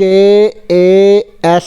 KAS،